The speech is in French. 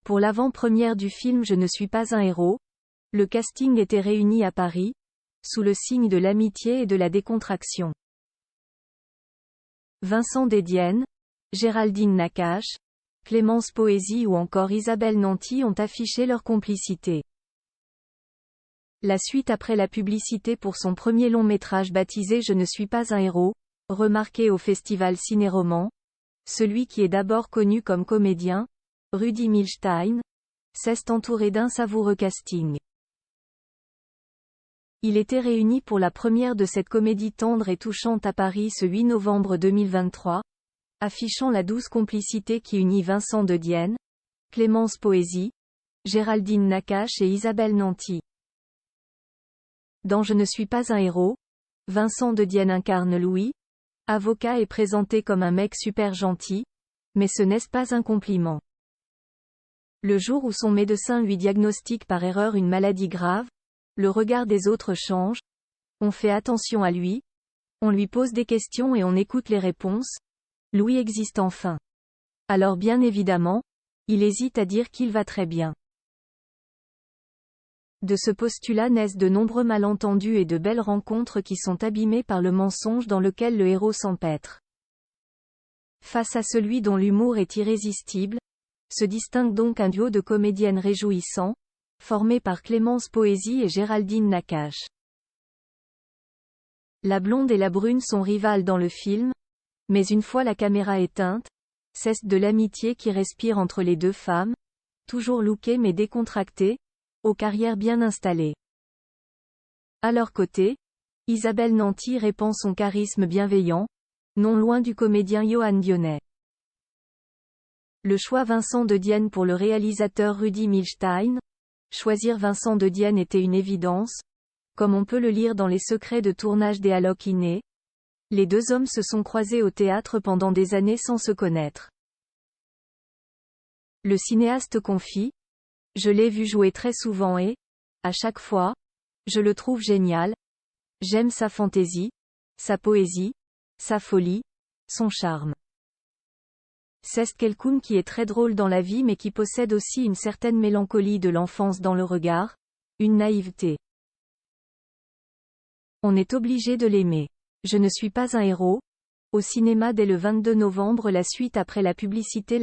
Pour l'avant-première du film Je ne suis pas un héros, le casting était réuni à Paris, sous le signe de l'amitié et de la décontraction. Vincent Dedienne, Géraldine Nakache, Clémence Poésy ou encore Isabelle Nanty ont affiché leur complicité. La suite après la publicité pour son premier long-métrage baptisé Je ne suis pas un héros, remarqué au festival Ciné-Roman, celui qui est d'abord connu comme comédien, Rudi Milstein, s'est entouré d'un savoureux casting. Il était réuni pour la première de cette comédie tendre et touchante à Paris ce 8 novembre 2023, affichant la douce complicité qui unit Vincent Dedienne, Clémence Poésy, Géraldine Nakache et Isabelle Nanty. Dans Je ne suis pas un héros, Vincent Dedienne incarne Louis, avocat et présenté comme un mec super gentil, mais ce n'est pas un compliment. Le jour où son médecin lui diagnostique par erreur une maladie grave, le regard des autres change, on fait attention à lui, on lui pose des questions et on écoute les réponses. Louis existe enfin. Alors bien évidemment, il hésite à dire qu'il va très bien. De ce postulat naissent de nombreux malentendus et de belles rencontres qui sont abîmées par le mensonge dans lequel le héros s'empêtre. Face à celui dont l'humour est irrésistible, se distingue donc un duo de comédiennes réjouissants, formé par Clémence Poésy et Géraldine Nakache. La blonde et la brune sont rivales dans le film, mais une fois la caméra éteinte, c'est de l'amitié qui respire entre les deux femmes, toujours lookées mais décontractées, aux carrières bien installées. À leur côté, Isabelle Nanty répand son charisme bienveillant, non loin du comédien Johan Dionnet. Le choix Vincent Dedienne pour le réalisateur Rudi Milstein. Choisir Vincent Dedienne était une évidence, comme on peut le lire dans les secrets de tournage des Alok Iné. Les deux hommes se sont croisés au théâtre pendant des années sans se connaître. Le cinéaste confie: « Je l'ai vu jouer très souvent et, à chaque fois, je le trouve génial. J'aime sa fantaisie, sa poésie, sa folie, son charme. C'est quelqu'un qui est très drôle dans la vie mais qui possède aussi une certaine mélancolie de l'enfance dans le regard, une naïveté. On est obligé de l'aimer. Je ne suis pas un héros. Au cinéma dès le 22 novembre. La suite après la publicité.